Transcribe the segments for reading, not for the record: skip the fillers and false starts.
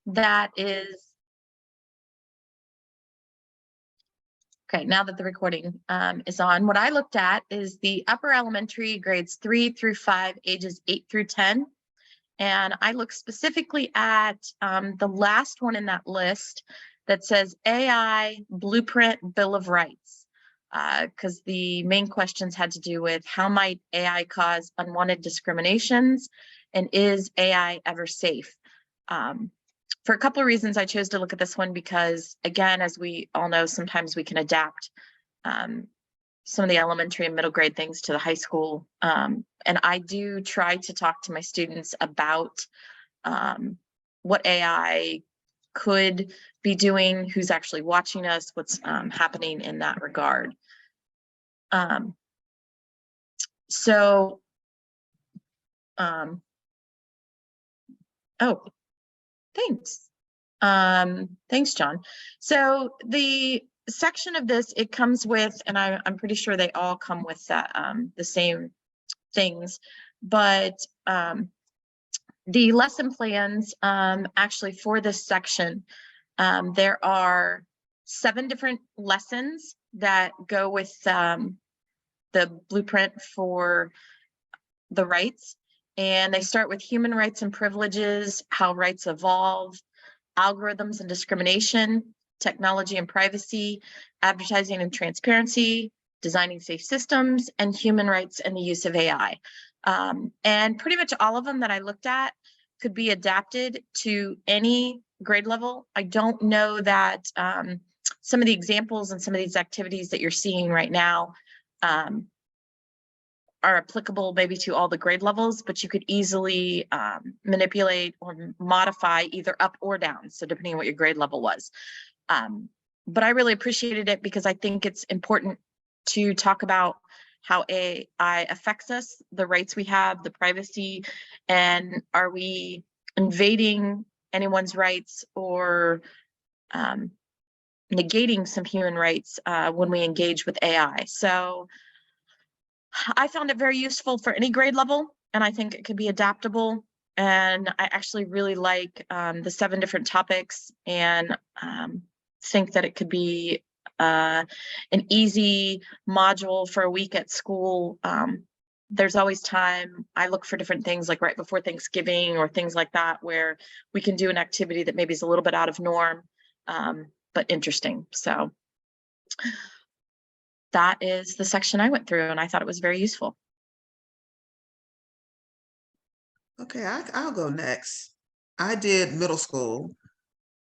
that is, okay, now that the recording is on, what I looked at is the upper elementary grades 3 through 5, ages 8 through 10. And I look specifically at the last one in that list that says AI Blueprint Bill of Rights, because the main questions had to do with how might AI cause unwanted discriminations, and is AI ever safe? For a couple of reasons, I chose to look at this one because, again, as we all know, sometimes we can adapt some of the elementary and middle grade things to the high school. And I do try to talk to my students about what AI could be doing, who's actually watching us, what's happening in that regard. Oh, thanks. Thanks, John. So the section of this, it comes with, and I'm pretty sure they all come with that, the same things, but the lesson plans, actually for this section, there are 7 different lessons that go with the blueprint for the rights. And they start with human rights and privileges, how rights evolve, algorithms and discrimination, technology and privacy, advertising and transparency, designing safe systems, and human rights and the use of AI. And pretty much all of them that I looked at could be adapted to any grade level. I don't know that some of the examples and some of these activities that you're seeing right now are applicable maybe to all the grade levels, but you could easily manipulate or modify either up or down, so depending on what your grade level was. But I really appreciated it because I think it's important to talk about how AI affects us, the rights we have, the privacy, and are we invading anyone's rights or negating some human rights when we engage with AI. So I found it very useful for any grade level, and I think it could be adaptable. And I actually really like the 7 different topics, and think that it could be an easy module for a week at school. There's always time. I look for different things like right before Thanksgiving or things like that, where we can do an activity that maybe is a little bit out of norm, but interesting. So that is the section I went through, and I thought it was very useful. Okay, I'll go next. I did middle school,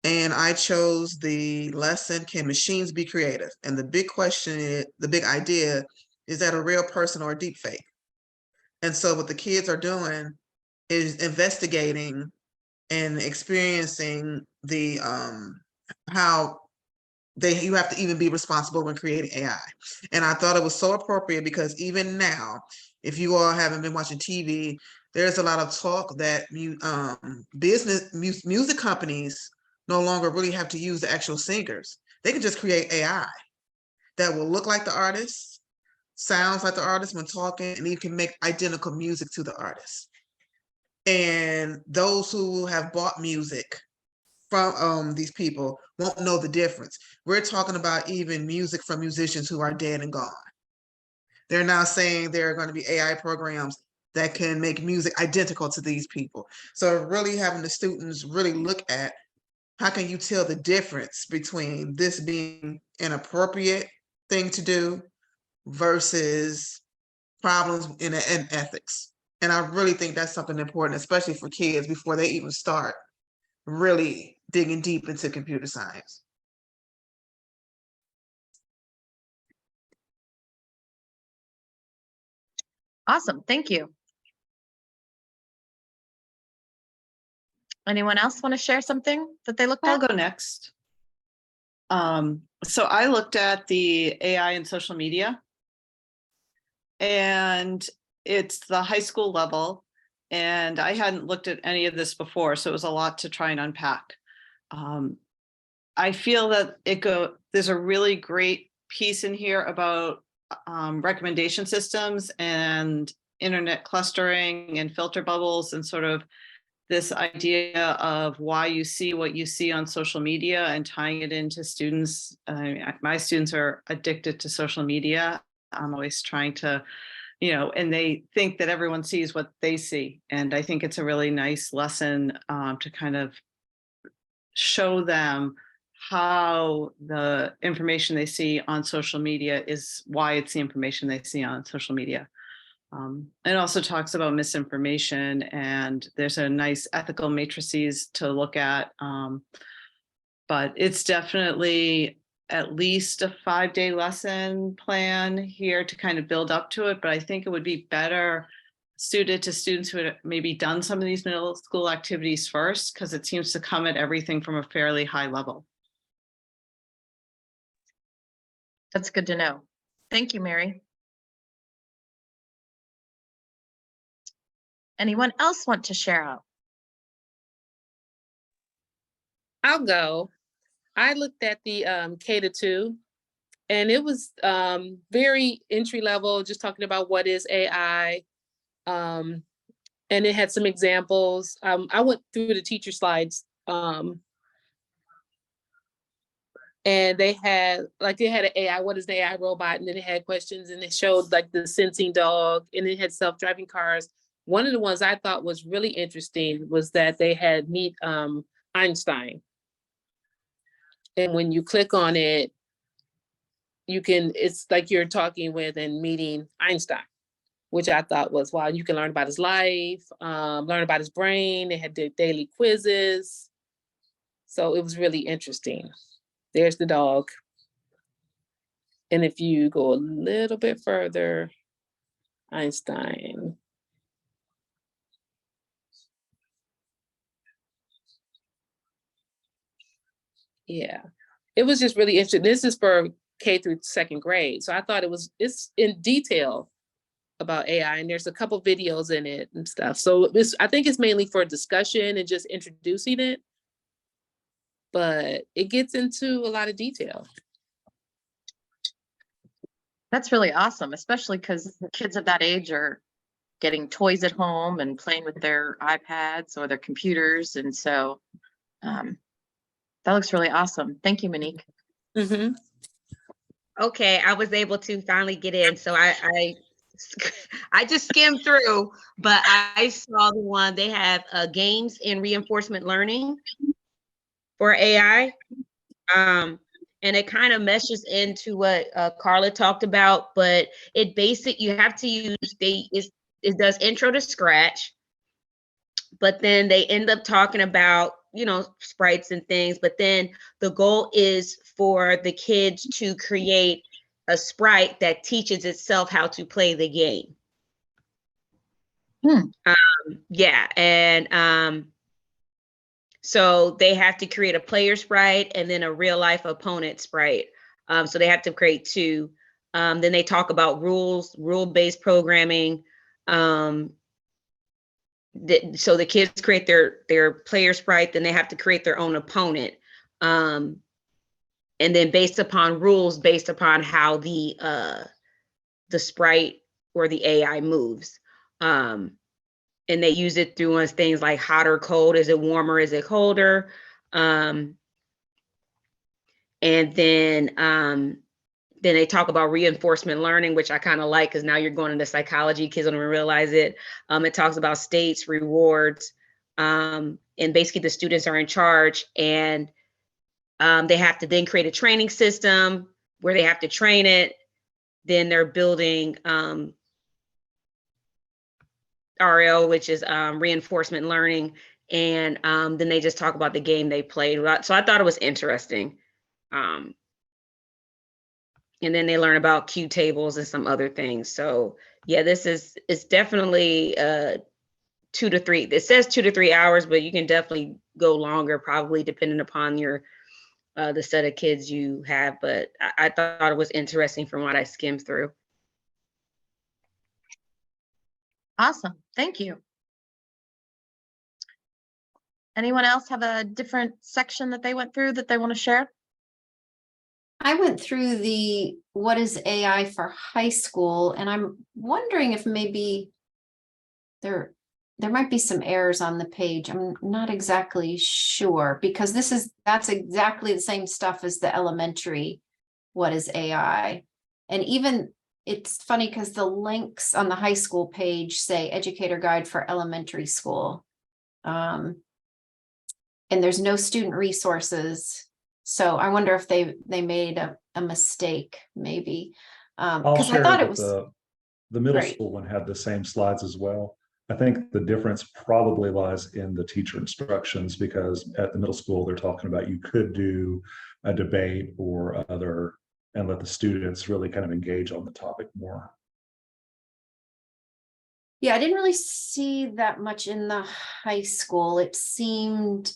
and I chose the lesson, Can Machines Be Creative? And the big question, the big idea, is that a real person or a deep fake? And so what the kids are doing is investigating and experiencing the how you have to even be responsible when creating AI. And I thought it was so appropriate because even now, if you all haven't been watching TV, there's a lot of talk that music companies no longer really have to use the actual singers. They can just create AI that will look like the artist, sounds like the artist when talking, and you can make identical music to the artist. And those who have bought music from these people won't know the difference. We're talking about even music from musicians who are dead and gone. They're now saying there are going to be AI programs that can make music identical to these people. So really having the students really look at how can you tell the difference between this being an appropriate thing to do versus problems in ethics. And I really think that's something important, especially for kids before they even start really digging deep into computer science. Awesome, thank you. Anyone else want to share something that they looked at? I'll go next. So I looked at the AI and social media, and it's the high school level, and I hadn't looked at any of this before, so it was a lot to try and unpack. I feel that there's a really great piece in here about recommendation systems and internet clustering and filter bubbles and sort of this idea of why you see what you see on social media and tying it into students. My students are addicted to social media. I'm always trying to, and they think that everyone sees what they see. And I think it's a really nice lesson to kind of show them how the information they see on social media is why it's the information they see on social media. It also talks about misinformation, and there's a nice ethical matrices to look at. But it's definitely at least a 5-day lesson plan here to kind of build up to it. But I think it would be better suited to students who had maybe done some of these middle school activities first, because it seems to come at everything from a fairly high level. That's good to know. Thank you, Mary. Anyone else want to share out? I'll go. I looked at the K-2, and it was very entry level, just talking about what is AI. And it had some examples. I went through the teacher slides, and they had an AI, what is the AI robot? And then it had questions, and it showed like the sensing dog, and it had self-driving cars. One of the ones I thought was really interesting was that they had meet Einstein. And when you click on it, it's like you're talking with and meeting Einstein, which I thought was, wow, you can learn about his life, learn about his brain. They had their daily quizzes. So it was really interesting. There's the dog. And if you go a little bit further, Einstein. Yeah, it was just really interesting. This is for K through second grade. So I thought it's in detail about AI, and there's a couple videos in it and stuff. So I think it's mainly for discussion and just introducing it, but it gets into a lot of detail. That's really awesome, especially because kids of that age are getting toys at home and playing with their iPads or their computers. And so that looks really awesome. Thank you, Monique. Mm-hmm. Okay, I was able to finally get in. So I just skimmed through, but I saw the one they have games in reinforcement learning for AI. And it kind of meshes into what Carla talked about, but you have to use, it does intro to Scratch, but then they end up talking about, sprites and things, but then the goal is for the kids to create a sprite that teaches itself how to play the game. Yeah, and so they have to create a player sprite and then a real life opponent sprite. So they have to create two. Then they talk about rule-based programming. So the kids create their player sprite, then they have to create their own opponent. And then based upon rules, based upon how the sprite or the AI moves. And they use it through things like hot or cold. Is it warmer? Is it colder? And then they talk about reinforcement learning, which I kind of like, because now you're going into psychology. Kids don't even realize it. It talks about states, rewards, and basically the students are in charge, and they have to then create a training system where they have to train it. Then they're building RL, which is reinforcement learning. And then they just talk about the game they played. So I thought it was interesting. And then they learn about Q tables and some other things. So yeah, it's definitely 2 to 3. It says 2 to 3 hours, but you can definitely go longer, probably depending upon the set of kids you have. But I thought it was interesting from what I skimmed through. Awesome. Thank you. Anyone else have a different section that they went through that they want to share? I went through the what is AI for high school, and I'm wondering if maybe there there might be some errors on the page. I'm not exactly sure because that's exactly the same stuff as the elementary. What is AI? And even it's funny because the links on the high school page say educator guide for elementary school. And there's no student resources. So I wonder if they made a mistake, maybe. I'll Because I share thought it that was the middle great. school one had the same slides as well. I think the difference probably lies in the teacher instructions, because at the middle school, they're talking about you could do a debate or other, and let the students really kind of engage on the topic more. Yeah, I didn't really see that much in the high school. It seemed,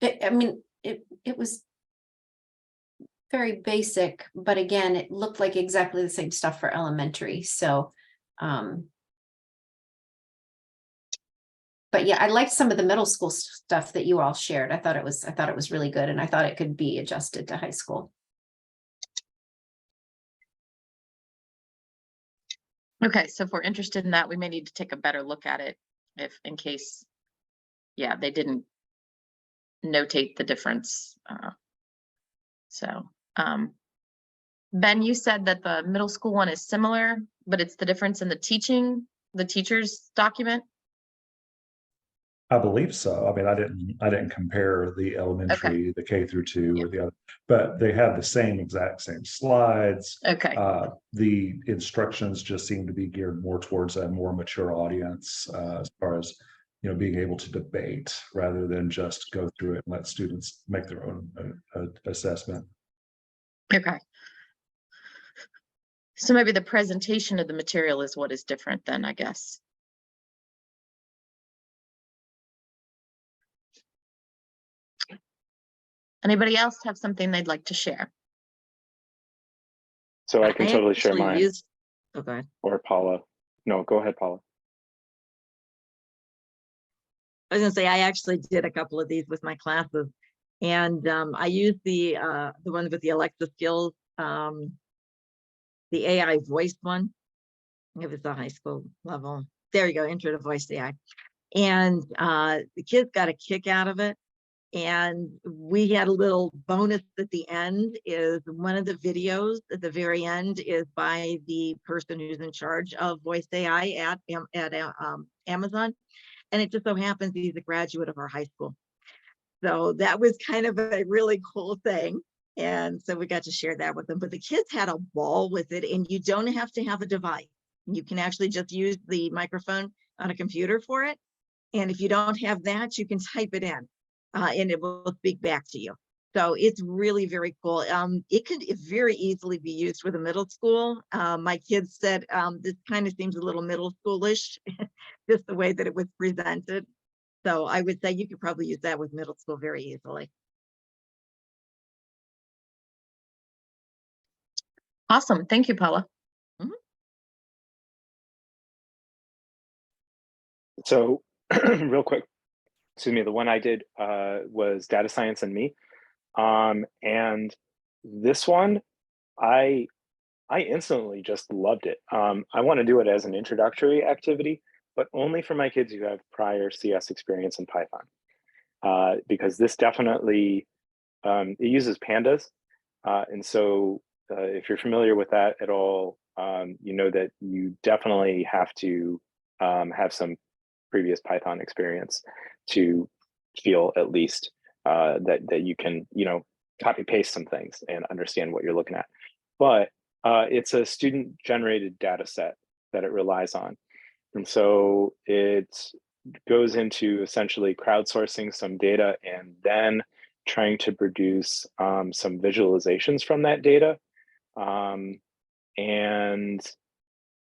I mean, it was very basic, but again, it looked like exactly the same stuff for elementary. So, but yeah, I liked some of the middle school stuff that you all shared. I thought it was really good, and I thought it could be adjusted to high school. Okay, so if we're interested in that, we may need to take a better look at it in case, yeah, they didn't notate the difference. Ben, you said that the middle school one is similar, but it's the difference in the teacher's document. I believe so. I mean, I didn't compare the elementary, the K through 2 Yeah. or the other, but they have the exact same slides. Okay, The instructions just seem to be geared more towards a more mature audience, as far as, being able to debate rather than just go through it and let students make their own assessment. okay. So maybe the presentation of the material is what is different then, I guess. Anybody else have something they'd like to share? So I can totally share mine. Okay. Or Paula. No, go ahead, Paula. I was gonna say, I actually did a couple of these with my classes, and I used the one with the Alexa skills, the AI voice one. It was the high school level. There you go, intro to voice AI. And the kids got a kick out of it. And we had a little bonus at the end. Is one of the videos at the very end is by the person who's in charge of voice AI at Amazon. And it just so happens he's a graduate of our high school. So that was kind of a really cool thing. And so we got to share that with them. But the kids had a ball with it, and you don't have to have a device. You can actually just use the microphone on a computer for it. And if you don't have that, you can type it in and it will speak back to you. So it's really very cool. It could very easily be used with a middle school. My kids said this kind of seems a little middle schoolish, just the way that it was presented. So I would say you could probably use that with middle school very easily. Awesome. Thank you, Paula. So real quick, excuse me, the one I did was data science and me. And this one, I instantly just loved it. I want to do it as an introductory activity, but only for my kids who have prior CS experience in Python. Because this definitely, it uses pandas. And so if you're familiar with that at all, you know that you definitely have to have some previous Python experience to feel at least that you can, copy paste some things and understand what you're looking at. But it's a student generated data set that it relies on. And so it goes into essentially crowdsourcing some data and then trying to produce some visualizations from that data. And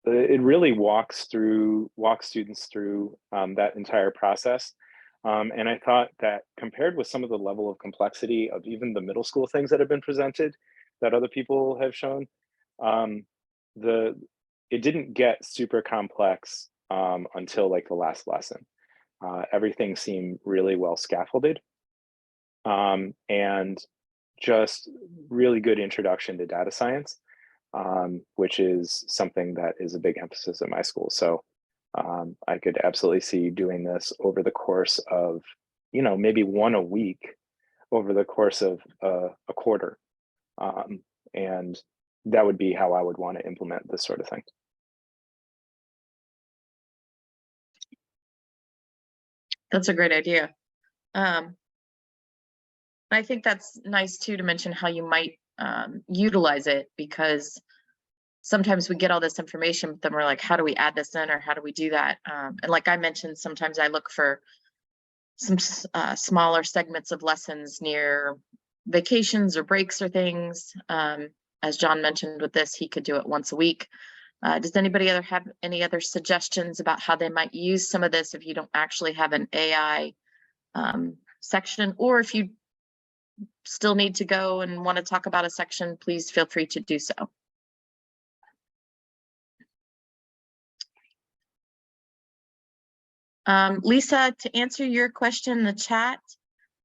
it really walks students through that entire process. And I thought that compared with some of the level of complexity of even the middle school things that have been presented that other people have shown, it didn't get super complex until like the last lesson. Everything seemed really well scaffolded, and just really good introduction to data science, which is something that is a big emphasis at my school. So I could absolutely see doing this over the course of, you know, maybe one a week over the course of a quarter. And that would be how I would want to implement this sort of thing. That's a great idea. I think that's nice too, to mention how you might utilize it, because sometimes we get all this information, but then we're like, how do we add this in, or how do we do that? And like I mentioned, sometimes I look for some smaller segments of lessons near vacations or breaks or things. As John mentioned with this, he could do it once a week. Does anybody have any other suggestions about how they might use some of this if you don't actually have an AI section, or if you still need to go and want to talk about a section, please feel free to do so. Lisa, to answer your question in the chat,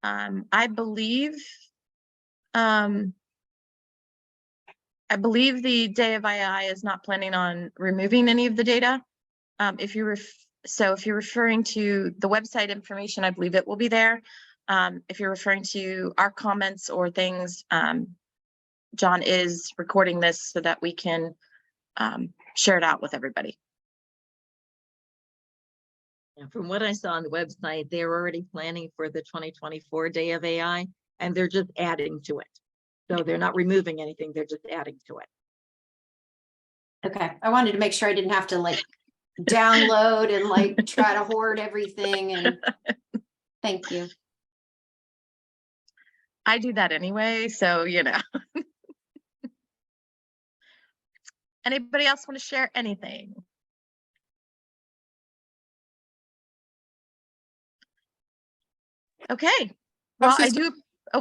I believe the Day of AI is not planning on removing any of the data. If you're referring to the website information, I believe it will be there. If you're referring to our comments or things, John is recording this so that we can share it out with everybody. And from what I saw on the website, they're already planning for the 2024 Day of AI, and they're just adding to it. So they're not removing anything, they're just adding to it. Okay, I wanted to make sure I didn't have to like download and like try to hoard everything, and thank you. I do that anyway, so you know. Anybody else want to share anything? Okay. Well, I do.